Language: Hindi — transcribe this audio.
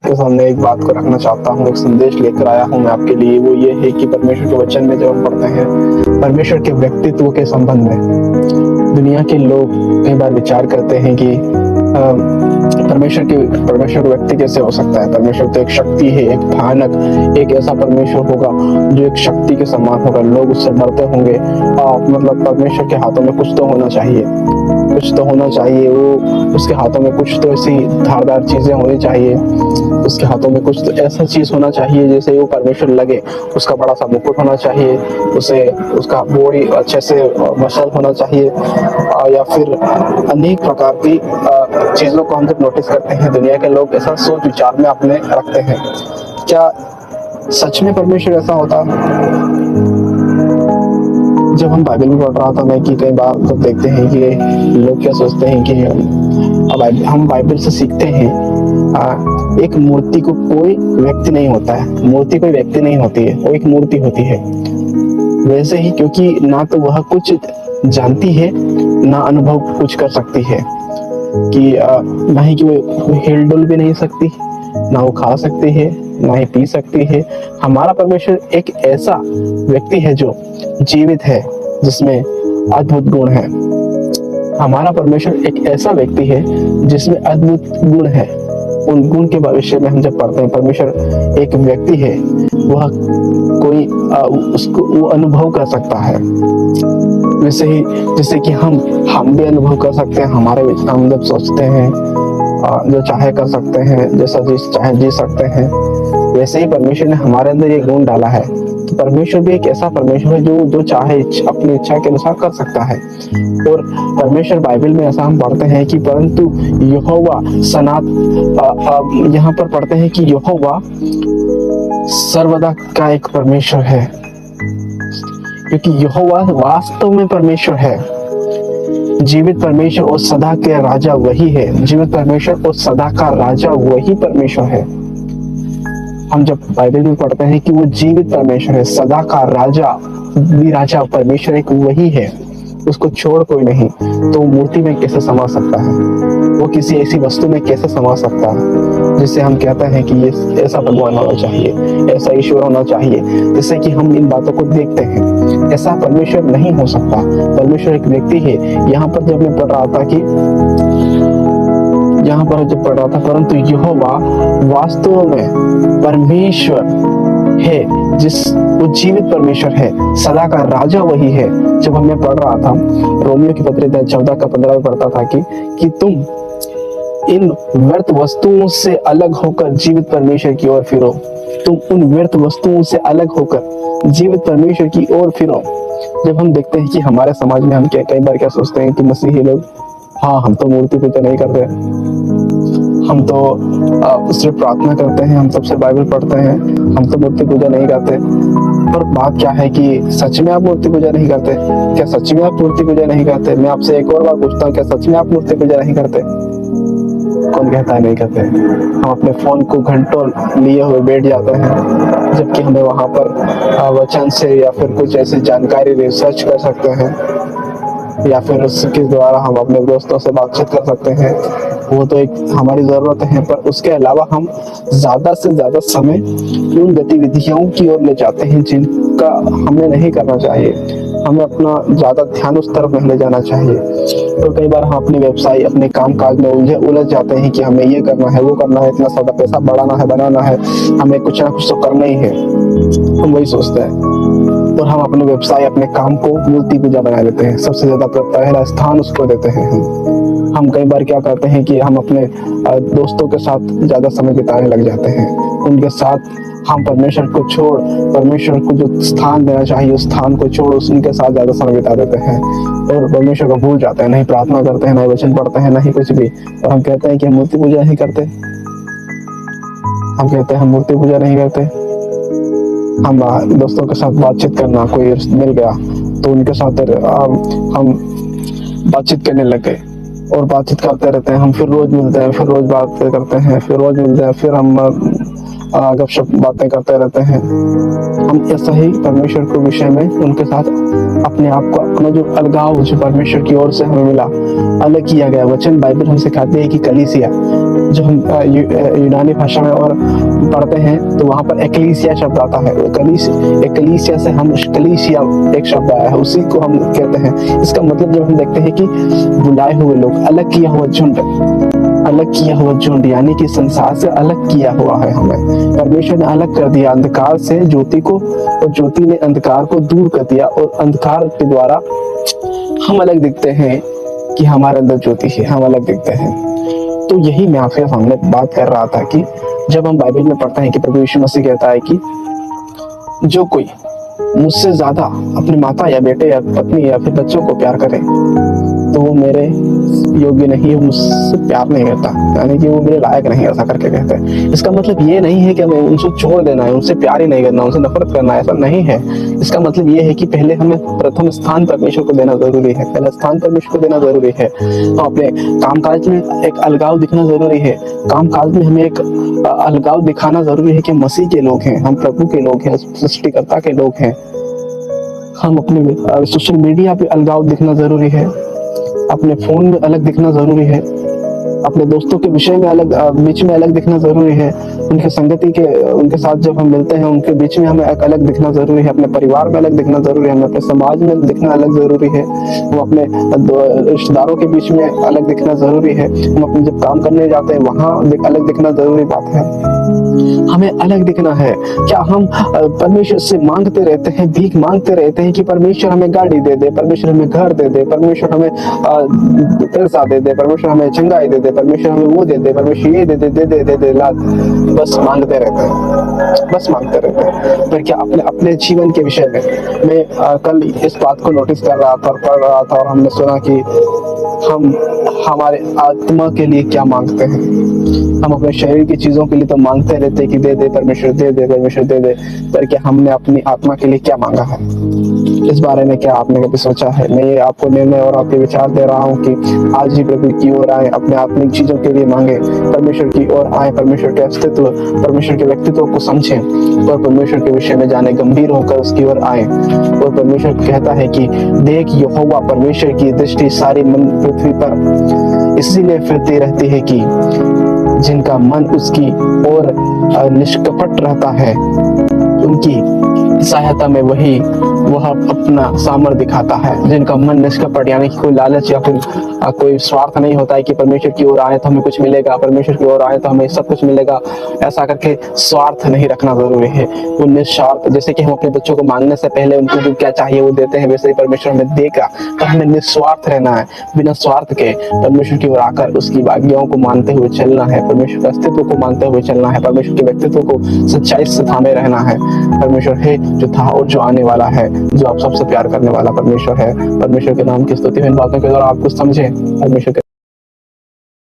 के सामने एक बात को रखना चाहता हूँ, एक संदेश लेकर आया हूँ मैं आपके लिए। वो ये है कि परमेश्वर के वचन में जब हम पढ़ते हैं परमेश्वर के व्यक्तित्व के संबंध में, दुनिया के लोग कई बार विचार करते हैं कि परमेश्वर व्यक्ति कैसे हो सकता है। परमेश्वर तो एक शक्ति है, एक भयानक, एक ऐसा परमेश्वर होगा जो एक शक्ति के समान होगा, लोग उससे डरते होंगे। मतलब परमेश्वर के हाथों में कुछ तो होना चाहिए, कुछ तो होना चाहिए। वो उसके हाथों में कुछ तो ऐसी धारदार चीजें होनी चाहिए, उसके हाथों में कुछ तो ऐसा चीज होना चाहिए जैसे वो परमेश्वर लगे। उसका बड़ा सा मुकुट होना चाहिए, उसे उसका बॉडी अच्छे से मसल होना चाहिए, या फिर अनेक प्रकार की चीजों को हम जब नोटिस करते हैं दुनिया के लोग ऐसा सोच विचार में अपने रखते हैं। क्या सच में परमेश्वर ऐसा होता? जब हम बाइबल में पढ़ रहा था मैं कि कई बार तो देखते हैं कि लोग क्या सोचते हैं कि हम बाइबल से सीखते हैं एक मूर्ति को कोई व्यक्ति नहीं होता है, मूर्ति कोई व्यक्ति नहीं होती है, वो एक मूर्ति होती है। वैसे ही क्योंकि ना तो वह कुछ जानती है ना अनुभव कुछ कर सकती है, कि ना ही कि वो हिल डुल भी नहीं सकती, ना वो खा सकती है ना ही पी सकती है। हमारा परमेश्वर एक ऐसा व्यक्ति है जो जीवित है, जिसमें अद्भुत गुण है। हमारा परमेश्वर एक ऐसा व्यक्ति है जिसमें अद्भुत गुण है। उन गुण के भविष्य में हम जब पढ़ते हैं परमेश्वर एक व्यक्ति है, वह कोई उसको वो अनुभव कर सकता है। वैसे ही जैसे कि हम भी अनुभव कर सकते हैं, हमारे हम जब सोचते हैं जो चाहे कर सकते हैं, जैसा चाहे जी सकते हैं। वैसे ही परमेश्वर ने हमारे अंदर ये गुण डाला है। तो परमेश्वर भी एक ऐसा परमेश्वर है जो चाहे अपनी इच्छा के अनुसार कर सकता है। और परमेश्वर बाइबल में ऐसा हम पढ़ते हैं कि परंतु यहोवा यहाँ पर पढ़ते हैं कि यहोवा सर्वदा का एक परमेश्वर है, क्योंकि यहोवा वास्तव में परमेश्वर है, जीवित परमेश्वर और सदा के राजा वही है। जीवित परमेश्वर और सदा का राजा वही परमेश्वर है। हम जब बाइबल में पढ़ते हैं कि वो जीवित परमेश्वर है, सदा का राजा परमेश्वर एक वही है, उसको छोड़ कोई नहीं, तो मूर्ति में कैसे समा सकता है? वो किसी ऐसी वस्तु में कैसे समा सकता है जिससे हम कहते हैं कि ये ऐसा भगवान होना चाहिए, ऐसा ईश्वर होना चाहिए, जिससे कि हम इन बातों को देखते हैं। ऐसा परमेश्वर नहीं हो सकता। परमेश्वर एक व्यक्ति है। यहाँ पर जब मैं पढ़ रहा था परंतु यहोवा वास्तव में परमेश्वर है, वो जीवित परमेश्वर है, सदा का राजा वही है। जब मैं पढ़ रहा था रोमियो की पत्री 14 का 15 में पढ़ता था कि तुम इन व्यर्थ वस्तुओं से अलग होकर जीवित परमेश्वर की ओर फिरो। तुम उन व्यर्थ वस्तुओं से अलग होकर जीवित परमेश्वर की ओर फिरो। जब हम देखते हैं कि हमारे समाज में हम कई बार क्या सोचते हैं कि मसीही लोग, हाँ हम तो मूर्ति पूजा नहीं करते, हम तो सिर्फ प्रार्थना करते हैं, हम सबसे बाइबल पढ़ते हैं, हम तो मूर्ति पूजा नहीं करते। पर बात क्या है कि सच में आप मूर्ति पूजा नहीं करते? क्या सच में आप मूर्ति पूजा नहीं करते? मैं आपसे एक और बात पूछता हूँ, क्या सच में आप मूर्ति पूजा नहीं करते? कौन कहता है नहीं करते? हम अपने फोन को घंटों लिए हुए बैठ जाते हैं, जबकि हमें वहां पर वचन से या फिर कुछ ऐसी जानकारी रिसर्च कर सकते हैं, या फिर उसके द्वारा हम अपने दोस्तों से बातचीत कर सकते हैं। वो तो एक हमारी जरूरत है, पर उसके अलावा हम ज्यादा से ज्यादा समय उन गतिविधियों की ओर ले जाते हैं जिनका हमें नहीं करना चाहिए। हमें अपना ज्यादा ध्यान उस तरफ नहीं ले जाना चाहिए। तो कई बार हम अपनी व्यवसाय, अपने काम काज में उलझ जाते हैं कि हमें ये करना है, वो करना है, इतना सारा पैसा बढ़ाना है, बनाना है, हमें कुछ ना कुछ तो करना ही है। हम वही सोचते हैं और हम अपने व्यवसाय, अपने काम को मूर्ति पूजा बना देते हैं। सबसे ज्यादा पहला स्थान उसको देते हैं। हम कई बार क्या करते हैं कि हम अपने दोस्तों के साथ ज्यादा समय बिताने लग जाते हैं। उनके साथ हम परमेश्वर को जो स्थान देना चाहिए उस स्थान को छोड़ उनके साथ ज्यादा समय बिता देते हैं और परमेश्वर को भूल जाते हैं। नहीं प्रार्थना करते हैं, नहीं वचन पढ़ते हैं, नहीं कुछ भी। और हम कहते हैं कि हम मूर्ति पूजा नहीं करते। हम दोस्तों के साथ बातचीत करना, कोई मिल गया तो उनके साथ हम बातचीत करने लग गए और बातचीत करते रहते हैं। हम फिर रोज मिलते हैं, फिर रोज बात करते हैं, फिर रोज मिलते हैं, फिर हम गपशप बातें करते रहते हैं। हम ऐसा ही परमेश्वर के विषय में उनके साथ अपने आप को, अपना जो अलगाव जो परमेश्वर की ओर से हमें मिला, अलग किया गया। वचन बाइबल हम सिखाते हैं कि कलीसिया जो हम यूनानी भाषा में और पढ़ते हैं तो वहाँ पर एक्लीसिया शब्द आता है। एक्लीसिया से हम कलीसिया एक शब्द आया है, उसी को हम कहते हैं। इसका मतलब जब हम देखते हैं कि बुलाए हुए लोग, अलग किया हुआ झुंड, अलग किया हुआ झुंड, यानी कि संसार से अलग किया हुआ है हमें। परमेश्वर ने अलग कर दिया अंधकार से ज्योति को, और ज्योति ने अंधकार को दूर कर दिया, और अंधकार के द्वारा हम अलग दिखते हैं कि हमारे अंदर ज्योति है, हम अलग दिखते हैं। तो यही मैं आपके सामने बात कर रहा था कि जब हम बाइबल में पढ़ते हैं कि प्रभु यीशु मसीह कहता है कि जो कोई मुझसे ज्यादा अपने माता या बेटे या पत्नी या फिर बच्चों को प्यार करे तो वो मेरे योग्य नहीं है, मुझसे प्यार नहीं करता, यानी कि वो मेरे लायक नहीं, ऐसा करके कहते हैं। इसका मतलब ये नहीं है कि हमें उनसे छोड़ देना है, उनसे प्यार ही नहीं करना, उनसे नफरत करना है, ऐसा नहीं है। इसका मतलब ये है कि पहले हमें प्रथम स्थान परमेश्वर को देना जरूरी है, पहला स्थान परमेश्वर को देना जरूरी है। तो अपने कामकाज में एक अलगाव दिखना जरूरी है, कामकाज में हमें एक अलगाव दिखाना जरूरी है कि मसीह के लोग हैं, हम प्रभु के लोग हैं, सृष्टिकर्ता के लोग हैं। हम अपने सोशल मीडिया पे अलगाव दिखना जरूरी है, अपने फोन में अलग दिखना जरूरी है, अपने दोस्तों के विषय में अलग, बीच में अलग दिखना जरूरी है, उनके संगति के, उनके साथ जब हम मिलते हैं उनके बीच में हमें एक अलग दिखना जरूरी है, अपने परिवार में अलग दिखना जरूरी है, हमें अपने समाज में दिखना अलग जरूरी है, हम अपने रिश्तेदारों के बीच में अलग दिखना जरूरी है, हम अपने जब काम करने जाते हैं वहाँ अलग दिखना जरूरी बात है। हमें अलग दिखना है। क्या हम परमेश्वर से मांगते रहते हैं, भीख मांगते रहते हैं कि परमेश्वर हमें गाड़ी दे दे, परमेश्वर हमें घर दे दे, परमेश्वर हमें पैसा दे दे, परमेश्वर हमें चंगाई दे दे, परमेश्वर हमें वो दे दे, परमेश्वर ये दे दे दे दे दे दे ला, बस मांगते रहते हैं, बस मांगते रहते हैं। पर क्या अपने अपने जीवन के विषय में मैं कल इस बात को नोटिस कर रहा था और पढ़ रहा था, और हमने सुना कि हम हमारे आत्मा के लिए क्या मांगते हैं। हम अपने शरीर की चीजों के लिए तो मांगते रहते हैं कि दे दे परमेश्वर, दे दे परमेश्वर, दे दे, पर क्या हमने अपनी आत्मा के लिए क्या मांगा है? इस बारे में क्या आपने कभी सोचा है? मैं ये आपको निर्णय और आपके विचार दे रहा हूँ कि आज ही प्रभु की ओर आए, अपने आत्मिक चीजों के लिए मांगे, परमेश्वर की ओर आए, परमेश्वर के अस्तित्व, परमेश्वर के व्यक्तित्व को समझें और परमेश्वर के विषय में जाने, गंभीर होकर उसकी ओर आए। और परमेश्वर कहता है कि देख यहोवा परमेश्वर की दृष्टि सारी मन पृथ्वी पर इसीलिए फिरती रहती है कि जिनका मन उसकी ओर निष्कपट रहता है, उनकी सहायता में वह अपना सामर्थ्य दिखाता है। जिनका मन निष्कपट, यानी कि कोई लालच या फिर कोई स्वार्थ नहीं होता है कि परमेश्वर की ओर आए तो हमें कुछ मिलेगा, परमेश्वर की ओर आए तो हमें सब कुछ मिलेगा, ऐसा करके स्वार्थ नहीं रखना जरूरी है। वो निस्वार्थ, जैसे कि हम अपने बच्चों को मांगने से पहले उनको जो क्या चाहिए वो देते हैं, वैसे ही परमेश्वर हमें देगा। पर हमें निस्वार्थ रहना है, बिना स्वार्थ के परमेश्वर की ओर आकर उसकी आज्ञाओं को मानते हुए चलना है, परमेश्वर के अस्तित्व को मानते हुए चलना है, परमेश्वर के व्यक्तित्व को सच्चाई से थामे रहना है। परमेश्वर है जो था और जो आने वाला है, जो आप सबसे प्यार करने वाला परमेश्वर है। परमेश्वर के नाम की स्तुति हो। इन बातों के द्वारा आप कुछ समझे परमेश्वर के